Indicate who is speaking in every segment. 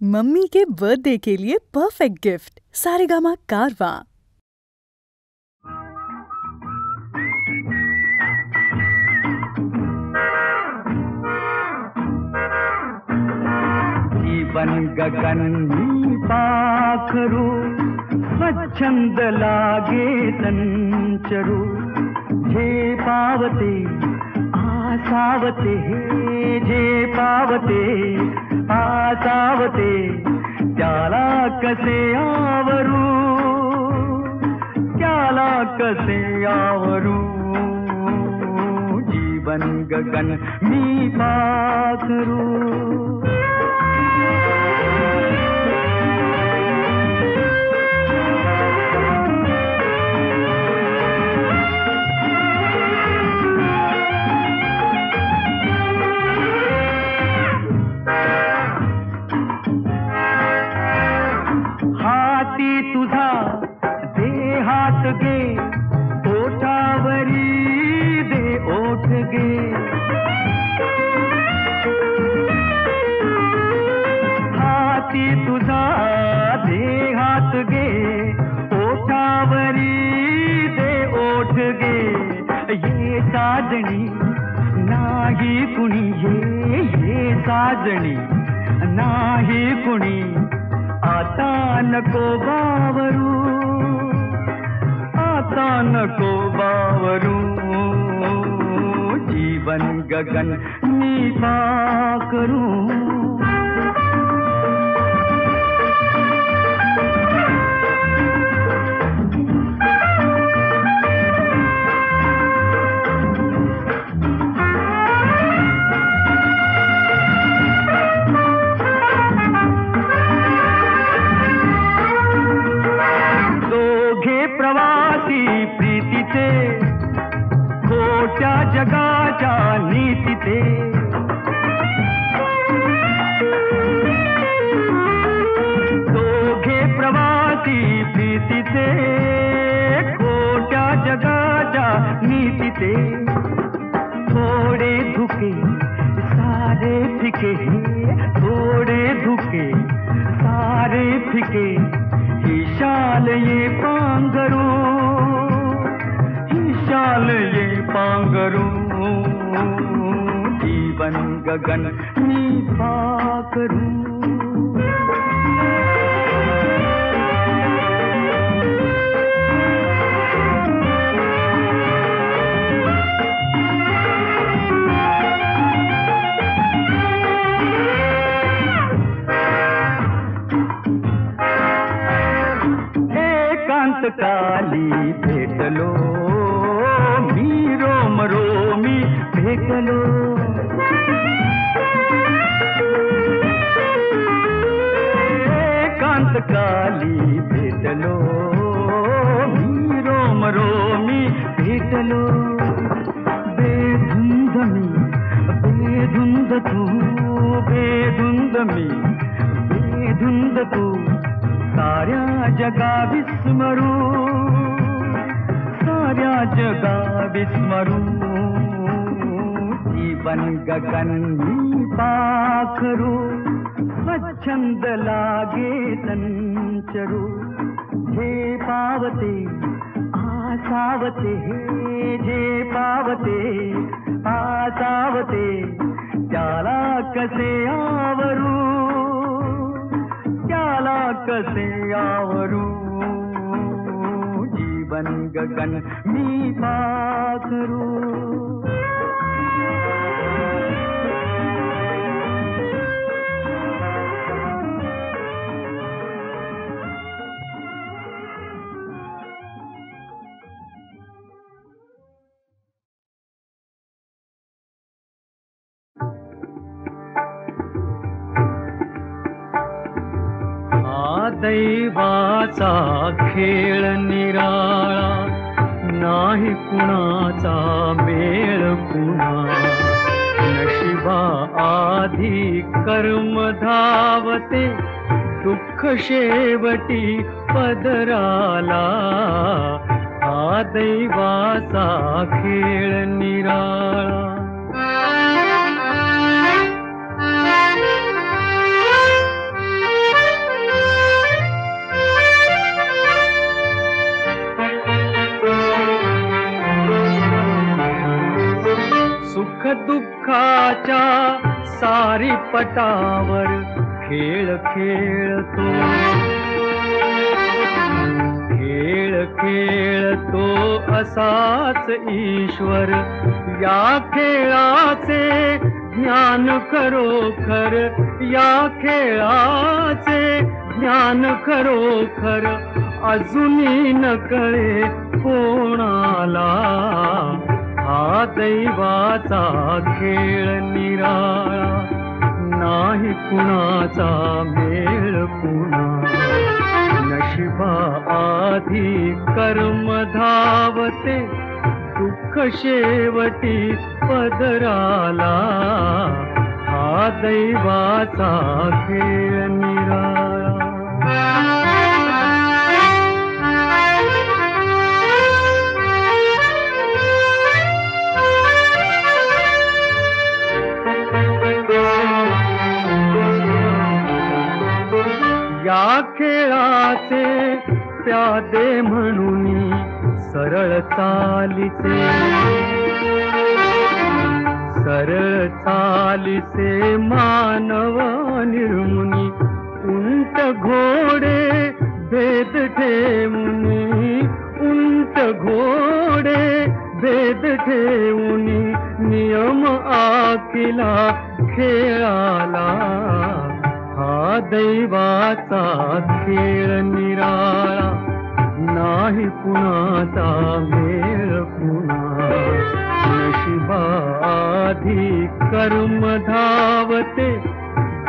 Speaker 1: Mummy के birthday के लिए perfect gift Saregama कारवा।
Speaker 2: जीवन गगन पाखरू स्वच्छंद लागे संचरू झेपावते आसावते झेपावते आसावते त्याला कसे आवरू त्याला कसे आवरू जीवन गगन मी पाखरू तुझा देहात गे ओठावरी दे ओठ गे हाती तुझा देहात गे ओठावरी दे ओठ गे ये साजणी नाही कुणी ये साजणी नाही कुणी आता नको बावरू आता नको बावरू जीवन गगन मी पाखरू प्रीतीचे खोट्या जगाच्या नीतीचे दोघे प्रवासी प्रीतीचे खोट्या जगाच्या नीतीचे थोडे धुके सारे फिके थोडे धुके सारे फिके ही शाल ये पांघरू शाल ये पांघरू जीवन गगन मी पाखरू एकांत काली भेटलो मी रोम रोमी भेटलो एकांत काली भेटलो मी रोम रोमी भेटलो बेधुंद मी बेधुंद तू बेधुंद मी बेधुंद तू साऱ्या जगा विस्मरू साऱ्या जगा विस्मरू जीवन गगन मी पाखरू स्वच्छंद लागे संचरू झेपावते आसावते झेपावते आसावते त्याला कसे आवरू त्याला कसे आवरू जीवन गगन मी पाखरू दैवाचा खेळ निराळा नाही कुणाचा मेळ कुणा नशिबा आधी कर्म धावते दुःख शेवटी पदराला हा दैवाचा खेळ निराळा पटावर खेळ खेळतो, खेळ खेळतो असाच ईश्वर. या खेळाचे ज्ञान खरोखर, या खेळाचे ज्ञान खरोखर अजूनही न कळे कोणाला. हा दैवाचा खेळ निराळा, नाही कुणाचा मेळ पुन्हा. नशिबा आधी कर्म धावते, दुःख शेवटी पदराला. हा दैवाचा खेळ निराळा. या खेळाचे प्यादे म्हणून सरळ चालीचे, सरळ चालीचे मानव निर्मुनी. उंट घोडे भेद ठेवूनी, उंट घोडे भेद ठेवूनी नियम आखिला खेळाला. हा दैवाचा खेळ निराळा, नाही कुणाचा मेळ पुन्हा. नशिबा आधी कर्म धावते,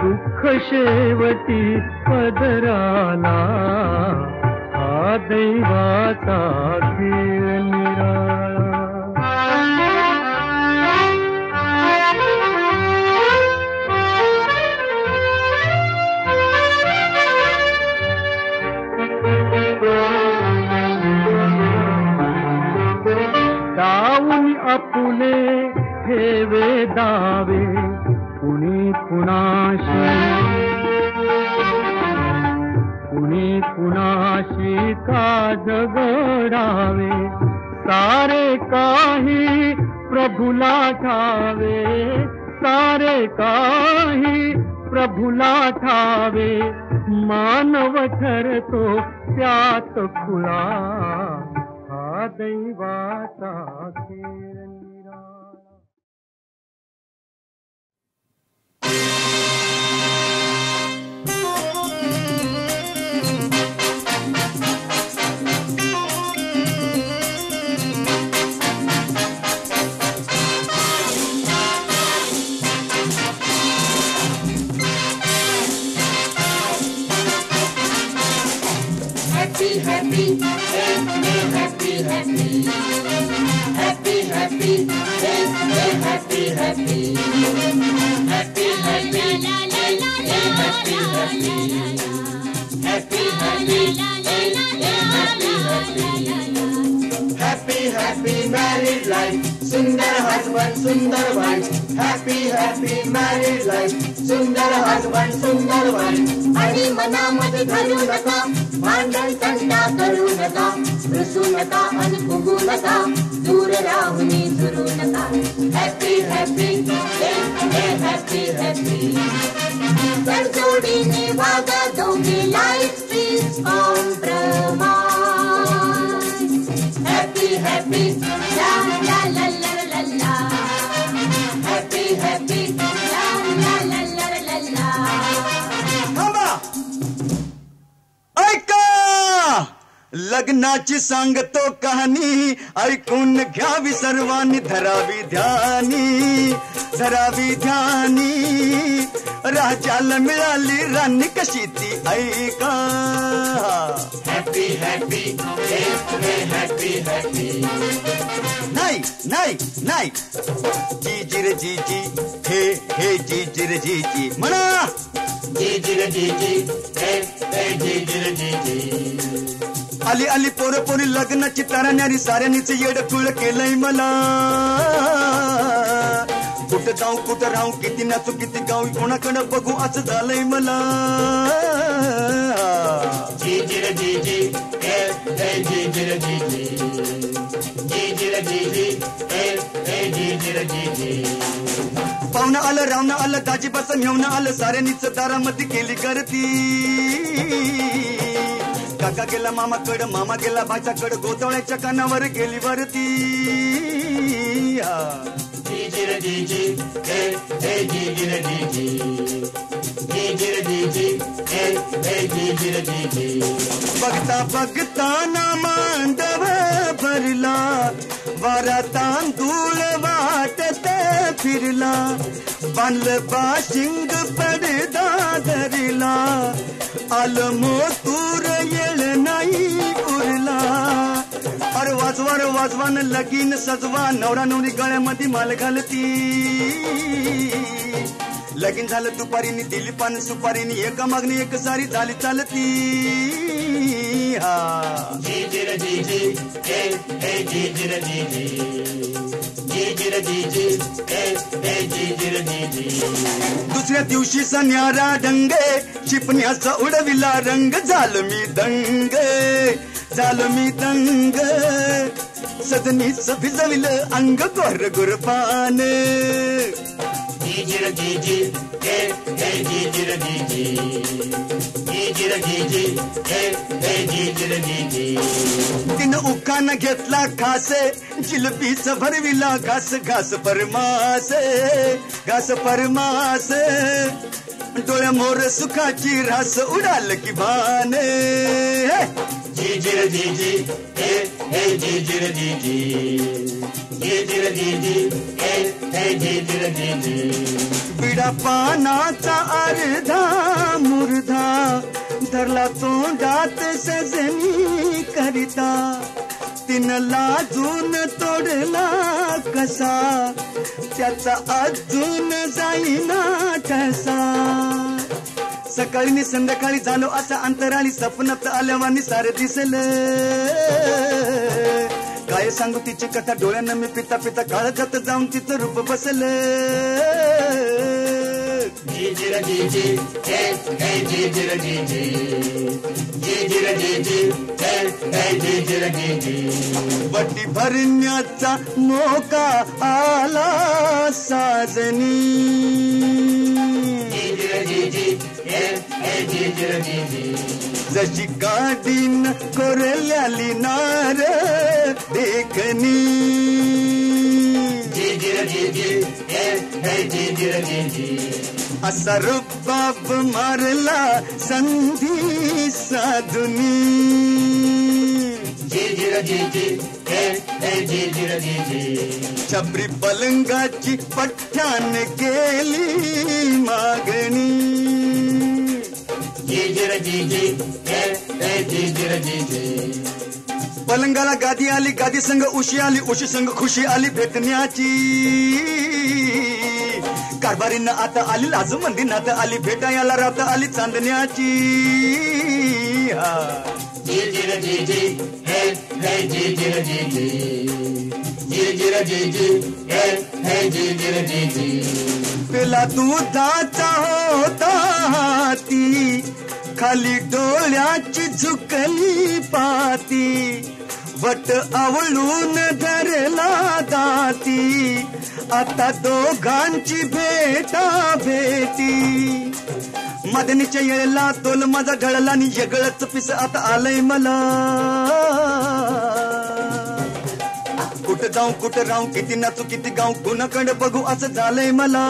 Speaker 2: दुःख शेवटी पदराला. हा दैवाचा खेळ निराळा. दावून आपुले ठेवे दावे कुणी कुणाशी, कुणी कुणाशी का झगडावे. सारे काही प्रभुला ठावे, सारे काही प्रभुला ठावे. मानव ठरतो त्यात खुळा. हा दैवाचा खेळ निराळा.
Speaker 3: Happy, happy, happy, happy, happy, happy, happy, happy, happy, happy, happy, happy, happy, happy, happy, happy married life. Sundar husband, sundar wife. Happy, happy married life. Sundar husband, sundar wife. आणि मनामध्ये धरू नका, भांडण तंटा करू नका, रुसू नका आणि फुगू नका, दूर राहून झुरू नका. Happy happy happy happy. तर जोडीने वागा दोघे, life please compromise. Happy happy ला ला ला ला ला. हॅपी हॅपी ला ला ला ला ला.
Speaker 4: ऐका, लग्नाची सांगतो कहाणी, ऐकून घ्यावी सर्वांनी, धरावी ध्यानी, धरावी ध्यानी. राजाला मिळाली राणी कशी ती ऐका.
Speaker 3: Happy happy happy happy.
Speaker 4: नाही नाही नाही, जी रे जी हे हे जी रे जी म्हणा.
Speaker 3: जी रे जी हे जी रे जी.
Speaker 4: आली आली पोरं पोरी लग्नाची ताराण्यारी, साऱ्यांनीच येडकुळ केलंय मला. कुठं जाऊ कुठं राहू, किती नाचू किती गाऊ, कोणाकडे बघू असं झालंय मला.
Speaker 3: जी रे जी हे जी रे जी. जी रे जी हे जी रे जी.
Speaker 4: पाहुणं आलं रावणं आलं दाजीबाचं मेवणं आलं साऱ्यांनीच दारामध्ये केली गर्दी काका गेला मामाकडं मामा गेला भाच्याकडं गोतवळ्याच्या कानावर गेली वरती बघता बघता ना मांडव भरला वारा तांदूळ वाटत फिरला बांधलं बाशिंग पडदा धरला आलं मोतूर येळ नाही उरला अरे वाजवा रे वाजवान लगीन सजवा नवरा नवरी गळ्यामध्ये माल घालती लगीन झालं दुपारीनी दिली पान सुपारीनी एका मागणी एक सारी झाली चालती दुसऱ्या दिवशी सन्यारा डंगे शिपण्याचा उडविला रंग झालं मी दंग सदनीच भिजविलं अंग गोर गुरपान तिनं उखान घेतला खासे जिलबीच भरविला घास घास परमास डोळ्या मोर सुखाची रास उडाल की भान बिडा पानाचा अर्धा मुर्धा धरला तोंडात सजनी करिता तिनं लाजून तोडला कसा त्याचा अजून जाईना ठसा सकाळी संध्याकाळी झालो असं अंतराळी सपनात आल्यावानी सारं दिसलं काय सांगू तिची कथा डोळ्यांना मी पिता पिता काळजात जाऊन तिचं रूप बसलं वटी भरण्याचा मोका आला साजनी जशी गाडीन कोरल्याली नार देखनी असा रुबाब मारला संधी साधुनी छपरी पलंगाची पठ्ठान केली मागणी पलंगाला गादी आली गादी संग उशी आली उशी संग खुशी आली भेटण्याची कारभारीनं आता आली लाजमंदी नात आली भेटायला रात आली चांदण्याची पेला दुधाचा होता हाती खाली डोळ्याची झुकली पाती वट आवळून धरला दाती आता दोघांची भेटा भेटी मदनीच्या येळेला तोल माझा ढळला आणि येगळच पिस आता आलंय मला कुठं जाऊ कुठं राहू किती नाचू किती गाऊ कुणाकडे बघू असं झालंय मला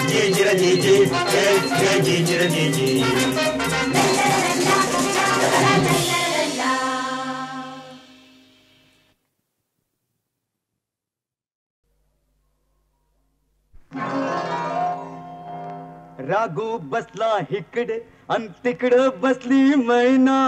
Speaker 4: जीजिर जीजी हे हे जीजिर जीजी राघू बसला इकडे अन तिकडं बसली मैना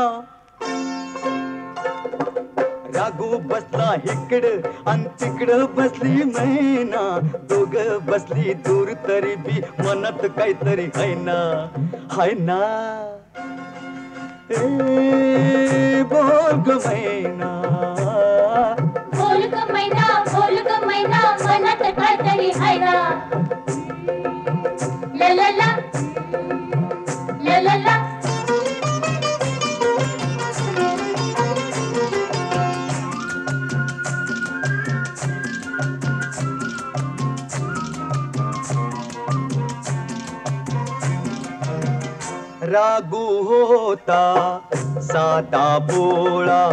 Speaker 4: राघू बसला इकडं अन तिकडं बसली मैना दोघ बसली दूर तरी बी मनात काहीतरी हाय ना ए बोल ग मैना
Speaker 5: बोल ग मैना मनात काहीतरी हाय ना ला ला ला ला ला ला
Speaker 4: राघू होता साधा बोळा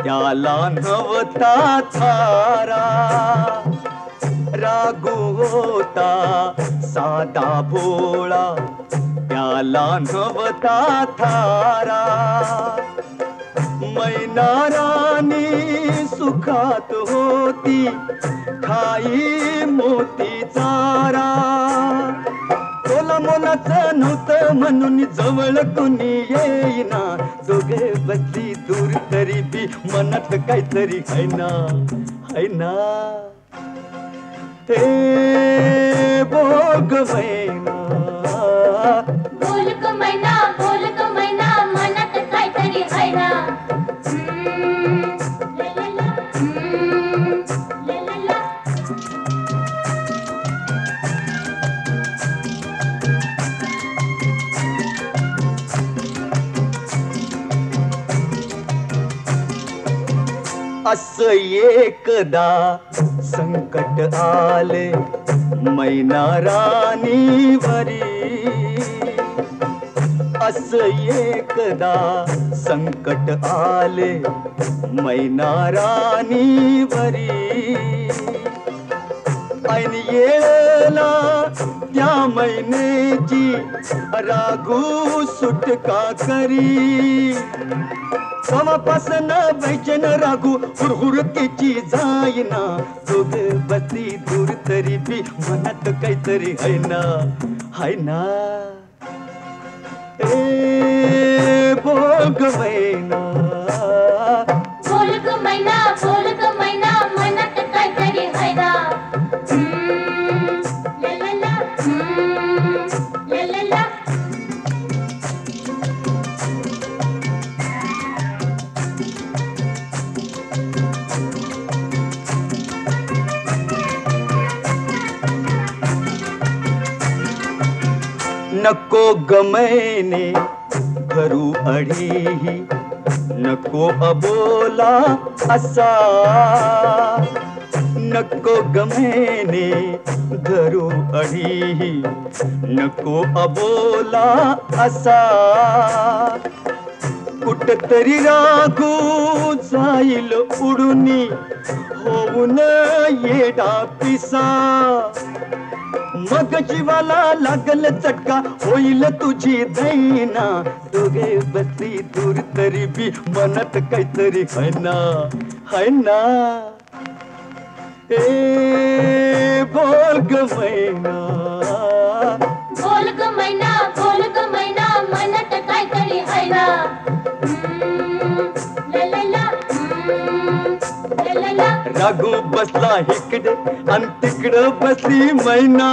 Speaker 4: त्याला नव्हता थारा राघू होता साधा भोळा त्याला नव्हता थारा मैना राणी सुखात होती खाई मोती चारा तोला मोलाचं नव्हतं म्हणून जवळ कोणी येईना दोघे बसली दूर तरी बी मनात काहीतरी हाय ना हे बोल ग मैना
Speaker 5: मनात काहीतरी हाय ना
Speaker 4: असं एकदा संकट आले मैना राणीवरी असं एकदा संकट आले मैना राणीवरी ऐन येळेला त्या मैनेची राघू सुटका करी समापासन बैचन राघू हुरहुरतेची जाईना दोघ बसली दूर तरी बी मनात काहीतरी हाय ना ए बोल ग मैना
Speaker 5: मनात काहीतरी हाय ना
Speaker 4: नको गमैने घरू अडीही नको अबोला असा नको गमैने घरू अडीही नको अबोला असा कुठतरी राघू जाईल उडूनी होऊन येडा पिसा मग जीवाला लागल चटका होईल तुझी दैना दोघे बसली दूर तरी बी मनात काहीतरी हाय ना ए बोल ग
Speaker 5: मैना मनात काहीतरी हाय ना
Speaker 4: राघू बसला इकडे आणि तिकडं बसली मैना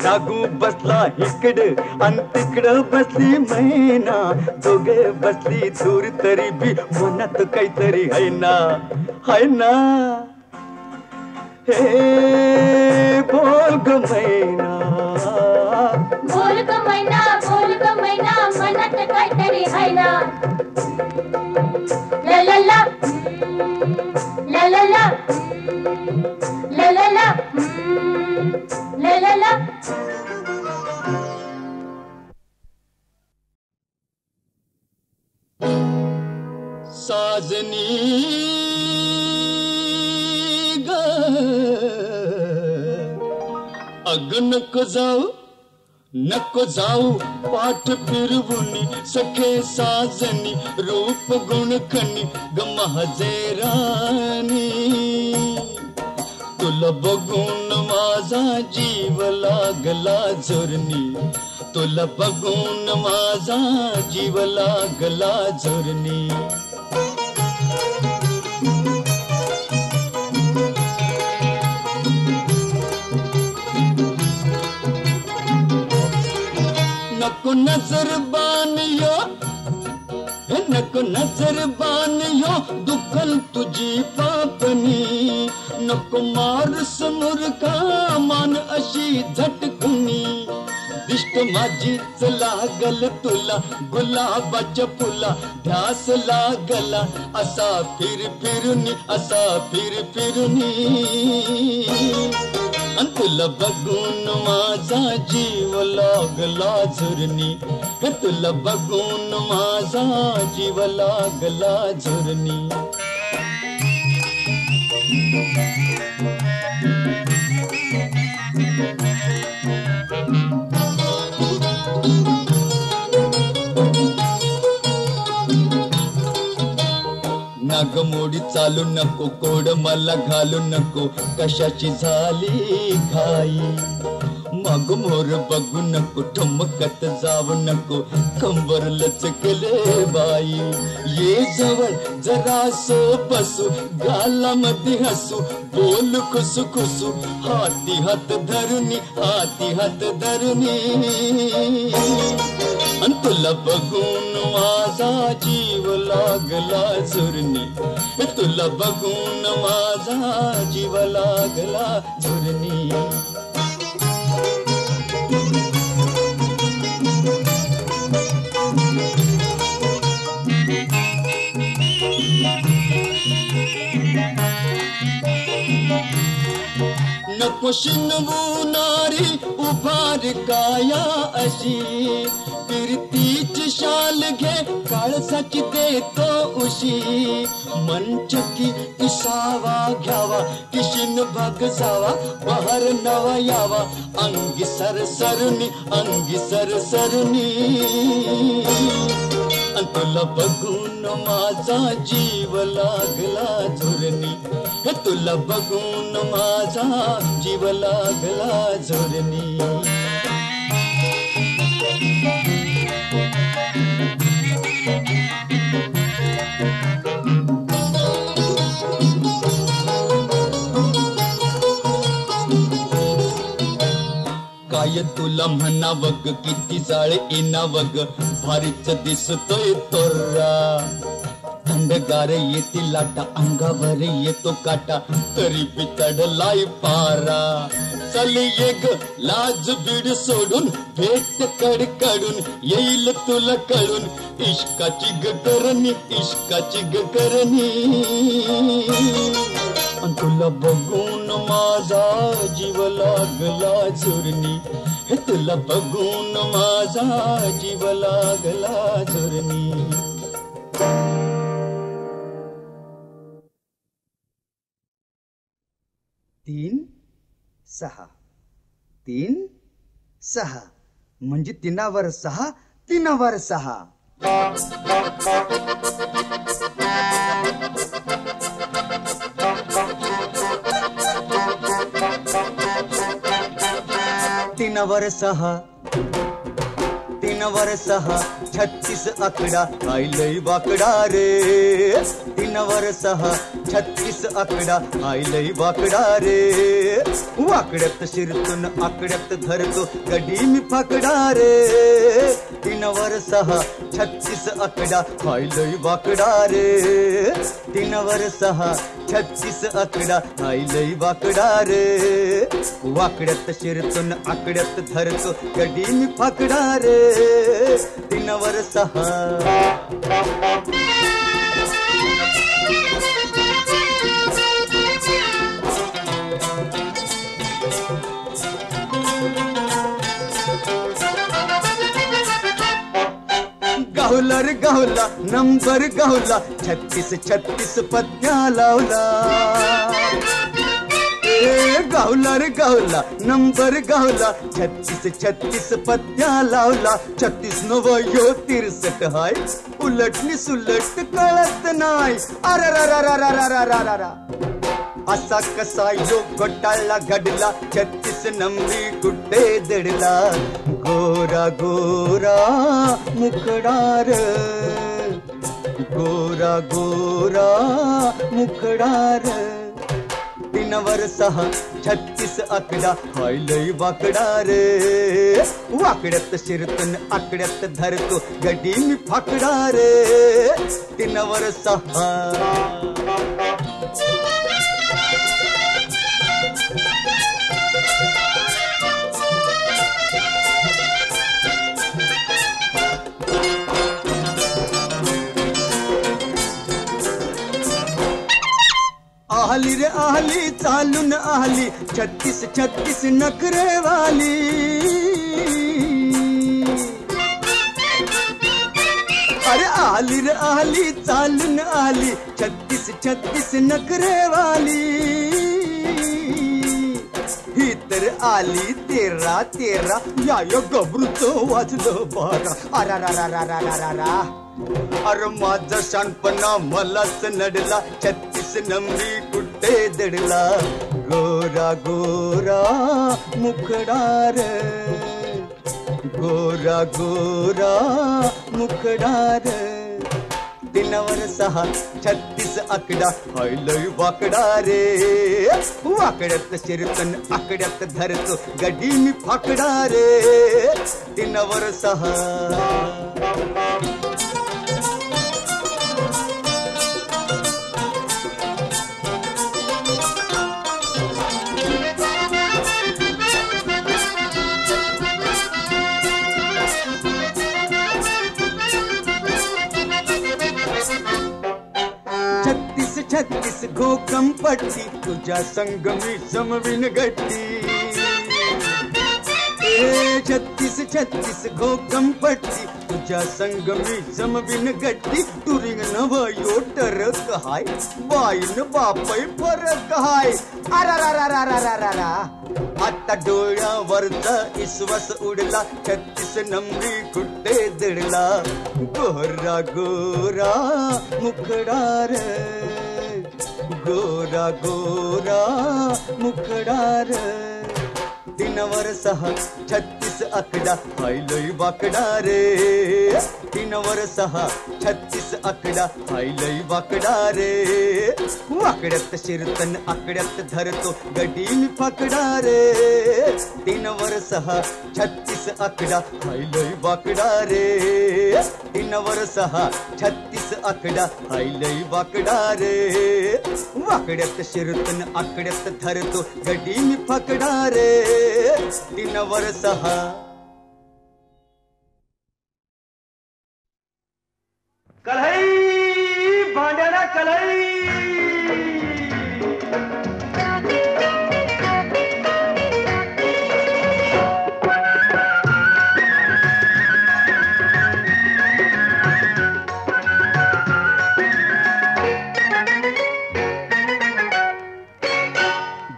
Speaker 4: राघू बसला इकडे आणि तिकडं बसली मैना दोघे बसली दूर तरी बी मनात काहीतरी हाय ना हे बोल ग मैना
Speaker 5: मनात काहीतरी हाय ना ला ला ला ला ला ला ला ला ला ला ला ला
Speaker 2: साजनी ग
Speaker 4: नको जाऊ नको जाऊ पाठ फिरवुनी सखे साजनी रूप गुण खनी गमहजे राणी तुला बघून माझा जीव लागला झुरणी तुला बघून माझा जीव लागला झुरणी नको नजर बानियो नको नजर बानियो दुखल तुझी पापनी नको मार समोर का मान अशी झटकुनी दिष्ट माझीच लागल तुला गुलाबाच्या फुला ध्यास लागला असा फिर फिरुनी तुला बघून माझा जीव लागला झुरणी तुला बघून माझा जीव लागला झुरणी नागमोडी चालू नको कोड मला घालू नको कशाची झाली घाई मग मोर बघू नको ठमकत जाऊ नको कंबर लचकले बाई ये जवळ जरा सो बसू गालामध्ये हसू बोल खुसू खुसू हाती हात धरुनी तुला बघून माझा जीव लागला झुरणी तुला बघून माझा जीव लागला झुरणी नको शिनवू नारी उभार काया अशी कीर्तीची शाल घे काळसाची देतो उशी मंचकी इसावा घ्यावा किशिन भाग जावा बहर नवा यावा अंगी सरसरुनी तुला बघून माझा जीव लागला झुरणी तुला बघून माझा जीव लागला झुरणी काय तुला म्हणावग किती जाळे येणावग भारीच दिसतोय तोरा थंडगार येती लाटा अंगावर येतो काटा तरी पितडलाय पारा चल ये ग लाज बीड सोडून भेट कडकडून येईल तुला कळून इश्काची ग करणी तुला बघून माझा जीव लागला झुरणी तुला बघून माझा जीव लागला झुरणी
Speaker 6: 3 6 3 6 म्हणजे 3वर 6 3वर 6 3वर 6 3वर 6 36 आकडा काय लय वाकडा रे 3वर 6 36 आकडा काय लय वाकडा रे वाकड्यात शिरतून आकड्यात धरतो कधी मी फाकडा रे 3वर 6 36 आकडा काय लय वाकडा रे 3वर 6 36 आकडा काय लय वाकडा रे वाकड्यात शिरतून आकड्यात धरतो कधी मी फाकडा रे 3वर 6 गावला रे गावला नंबर गावला 36 36 पत्त्या लावला गावला रे गावला नंबर गावला 36 पत्त्या लावला 36 नवयो 63 हाय उलटनी सुलट कळत नाही अरा असा कसा योग घोटाळा घडला 36 नंबरी कुठे दडला गोरा गोरा मुखडार गोरा गोरा मुखडार 3 वर 6 36 आकडा हाय लय वाकडा रे वाकड्यात शिरतन आकड्यात धरतो गडी मी फाकडा रे 3 वर 6 आहली रे आहली चालून आहली 36 नखरे वाली अरे आहली रे आहली चालून आहली 36 नखरे वाली ही तर आली 13 या गबरूचं वाजलं 12 अरा अरे माझा शानपणा मलाच नडला 36 नंबरी कुठे दडला गोरा गोरा मुखडार गोरा गोरा मुखडार 3 वर 6 36 आकडा हाय लय वाकडा रे वाकड्यात शिरतन आकड्यात धरतो गडी मी फाकडा रे 3 वर 6 36 घोकम पट्टी तुझ्या संगमी समविन गट्टी 36 घोकम पट्टी तुझ्या संगमी समविन गट्टी तुरिंग नवयो टरक हाय बाईन बापय फरक हाय अरा आता डोळ्यावरचा इसवस उडला 36 नंबरी कुठे दडला गोरा गोरा मुखडार गोरा गोरा मुखडार 3 वर 6 36 आकडा हाय लय वाकडा रे 3 वर 6 36 आकडा हाय लय वाकडा रे वाकड्यात शिरतन आकड्यात धरतो गडी मी फाकडा रे 3 वर 6 36 आकडा हाय लय वाकडा रे 3 वर 6 36 आकडा हाय लय वाकडा रे वाकड्यात शिरतन आकड्यात धरतो गडी मी फाकडा रे 3 वर 6
Speaker 4: कलई भांड्याला कलई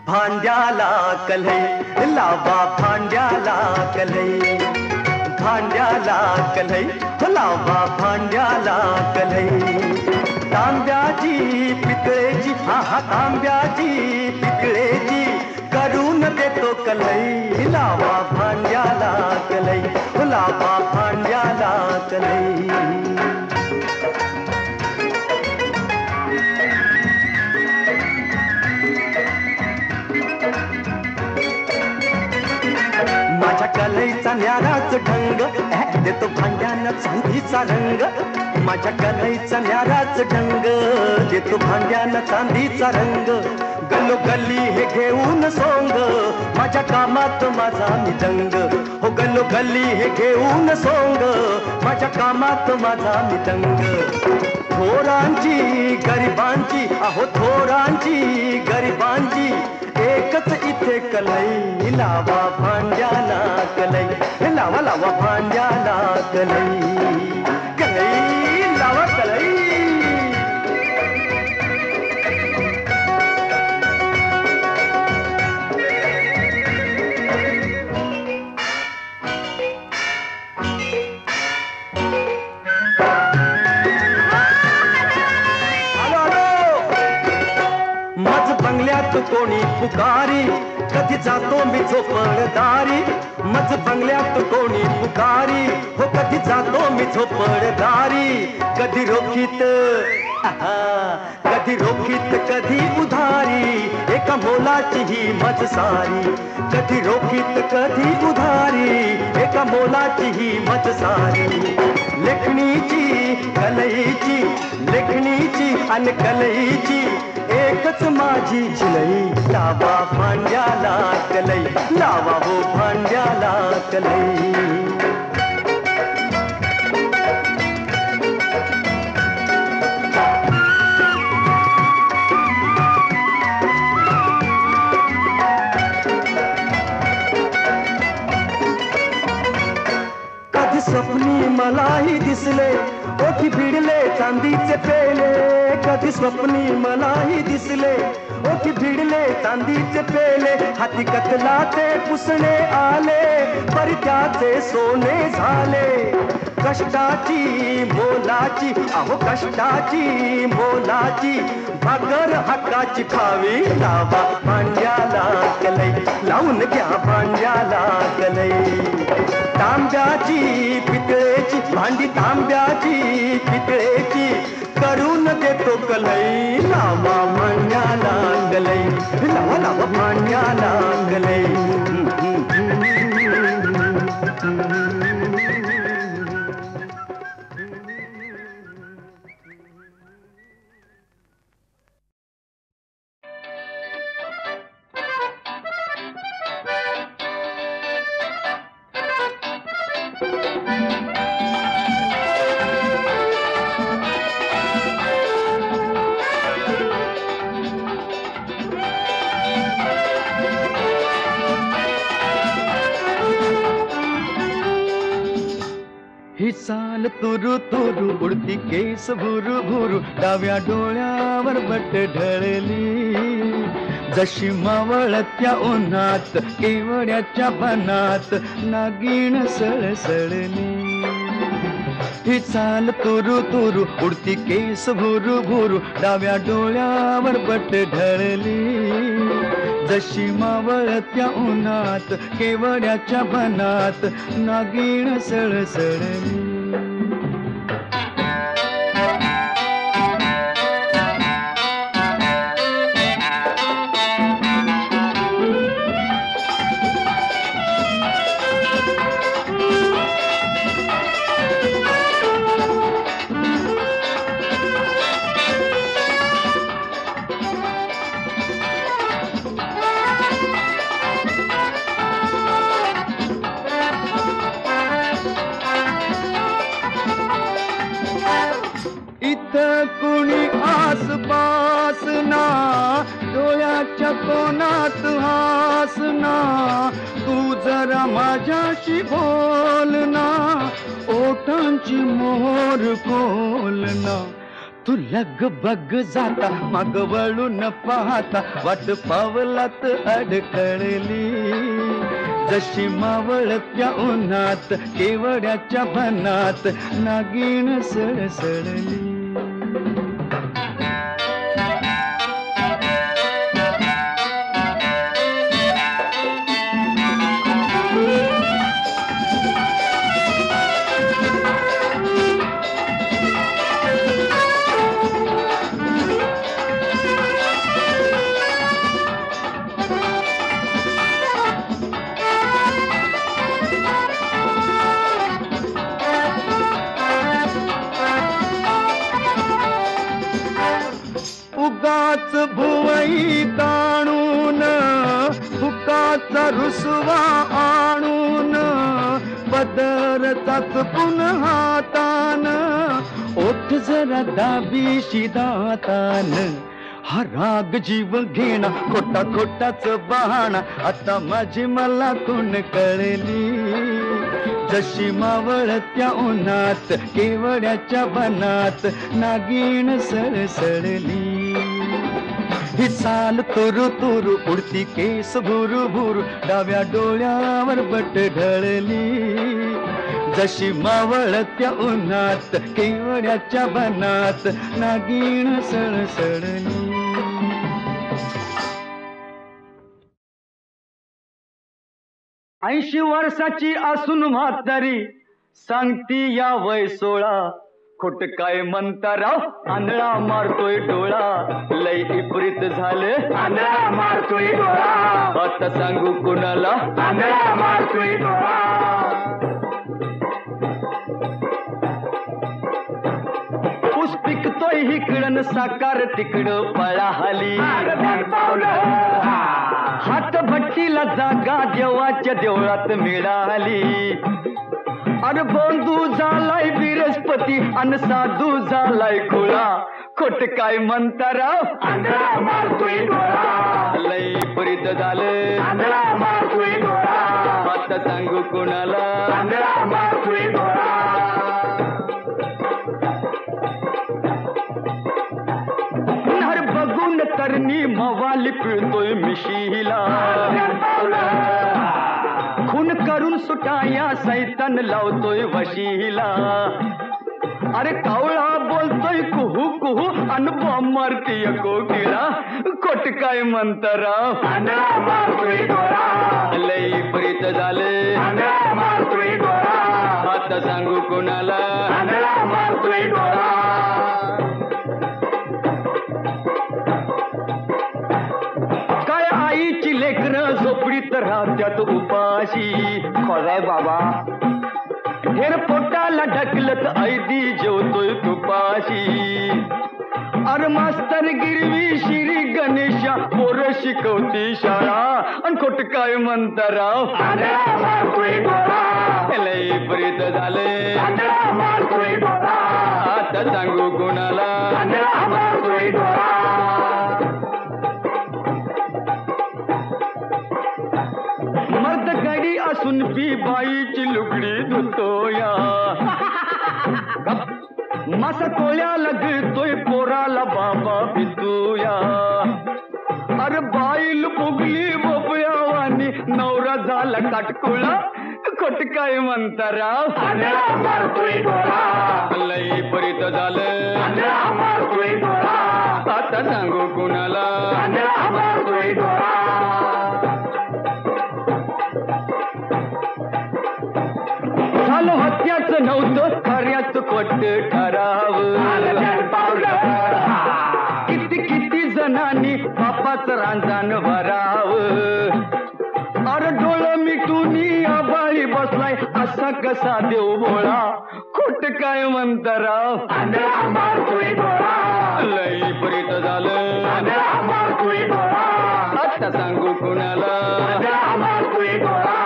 Speaker 4: भांड्याला कलई लावा भांड्याला कलई भांड्याला कलई लावा भांड्याला कलई तांब्याची पितळेची हा तांब्याची पितळेची करून देतो कलई लावा भांड्याला कलई लावा भांड्याला कलई माझ्या कलईचा न्याराच ढंग देतो भांड्यानं चांदीचा रंग माझ्या कलईचा न्याराच ढंग देतो भांड्यानं चांदीचा रंग गल्लो गल्ली हे घेऊन सोंग माझ्या कामात माझा मिदंग हो गल्लो गल्ली हे घेऊन सोंग माझ्या कामात माझा मिदंग थोरांची गरिबांची अहो थोरांची गरिबांची एकच इथे कलई लावा भांड्याला कलई लावा लावा भांड्याला कलई कलई लावा कलई जातो मी झोपडदारी मज बंगल्यात कोणी पुकारी हो कधी जातो मी झोपडदारी कधी रोखीत कधी रोखीत कधी उधारी एका मोलाची ही मज सारी कधी रोखीत कधी उधारी एका मोलाची ही मज सारी लेखणीची कलईची लेखणीची आणि कलईची एकच माझी झिलई लावा भांड्याला कलई लावा हो भांड्याला कलई स्वप्नी मलाही दिसले ओठी भिडले चांदीचे पेले कधी स्वप्नी मलाही दिसले ओठी भिडले चांदीचे पेले हाती कतलाचे पुसणे आले परित्याचे सोने झाले कष्टाची मोलाची अहो कष्टाची मोलाची भाकर हक्काची खावी लावा भांड्याला कलई लावून घ्या भांड्याला कलई तांब्याची पितळेची भांडी तांब्याची पितळेची करून देतो कलई लावा भांड्याला कलई लावा लावा भांड्याला कलई ही चाल तुरु तुरु उडती केस भुरु भुरु डाव्या डोळ्यावर बट ढळली जशी मावळत्या उन्हात केवड्याच्या बनात नागिण सळसळली ही चाल तुरु तुरु उडती केस भुरु भुरु डाव्या डोळ्यावर बट ढळली जशी मावळत्या उन्हात केवड्याच्या बनात नागिण सळसळली कुणी आसपास ना डोळ्याच्या कोणात हासना तू जरा माझ्याशी बोल ना ओठांची मोहर खोलना तू लगबग जाता मग वळून पाहता वाट पावलात अडकळली जशी मावळत्या उन्हात केवड्याच्या बनात नागिण सळसळली उगाच भुवई ताणून फुकाचा रुसवा आणून पदर चाचपून हातान ओठ जरा दाबीशी दातान हा राग जीव घेणा खोटा खोटाच बहाणा आता माझी मला कोण कळली जशी मावळत्या उन्हात केवड्याच्या बनात नागिण सळसळली ही चाल तुरु तुरु उडती केस भुरु भुरु डाव्या डोळ्यावर बट ढळली जशी मावळत्या उन्हात केवड्याच्या बनात नागिण सळसळली
Speaker 2: 80 वर्षाची असून म्हातारी सांगती या वय 16. खोट काय म्हणता राव आंधळा मारतोय डोळा. लय विपरीत झालं आंधळा मारतोय डोळा. आता सांगू कुणाला आंधळा मारतोय डोळा. ऊस पिकतोय इकडं साकार तिकडं पळाली. हात भट्टीला जागा देवाच्या देवळात मिळाली. अरे बंधू झालाय बृहस्पती अन साधू झालाय खुळा. खोट काय म्हणता राव आंधळा मारतोय डोळा. लय परित झालं आंधळा मारतोय डोळा. आता सांगू कोणाला आंधळा मारतोय डोळा. नर बघून करणी मवाली पिळतोय मिशीला. खून करून सुटाया सैतान लावतोय वशीला. अरे कावळा बोलतोय कुहू कुहू अन बॉम्ब मारतीय कोकिळा. खोट काय म्हणता राव आंधळा मारतोय डोळा. लय प्रीत झाले आंधळा मारतोय डोळा. आता सांगू कोणाला आंधळा मारतोय डोळा. काय आईची लेकरं झोपडीत राहत्यात उपाशी. खराय बाबा हेर पोटाला ढकलत ऐदी जेवतोय तुपाशी. अरे मास्तर गिरवी श्री गणेशा पोर शिकवती शाळा. अन खोट काय म्हणता राव आंधळा मारतोय डोळा. लय प्रीत झाले आंधळा मारतोय डोळा. आता सांगू कोणाला आंधळा मारतोय डोळा. मर्द गडी असून बी बाईची लुगडी धुतोया. मासा कोळ्या लगतोय पोराला बाबा भितूया. अरे बाईल फुगली बोबळ्यावानी नवरा झाला काटकुळा. खोट काय म्हणता राव आंधळा मारतोय डोळा. लय परित झालं आंधळा मारतोय डोळा. आता सांगू कुणाला आंधळा मारतोय डोळा. झालं हत्याच नव्हतं खऱ्याच खोट ठरावं. किती किती जणांनी बापाचं रांजण भरावं. अरे डोळं मिटून आबाळी बसलाय असा कसा देव बोळा. खोट काय म्हणता राव आंधळा मारतोय डोळा. लय प्रीत झालं आंधळा मारतोय डोळा. आता सांगू कुणाला आंधळा मारतोय डोळा.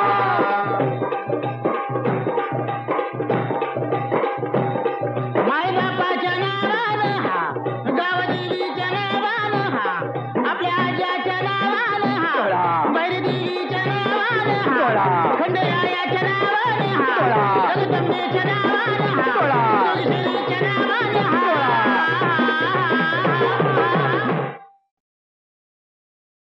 Speaker 5: खंडरायाच्या नावाने हा जगदंबेच्या नावाने हा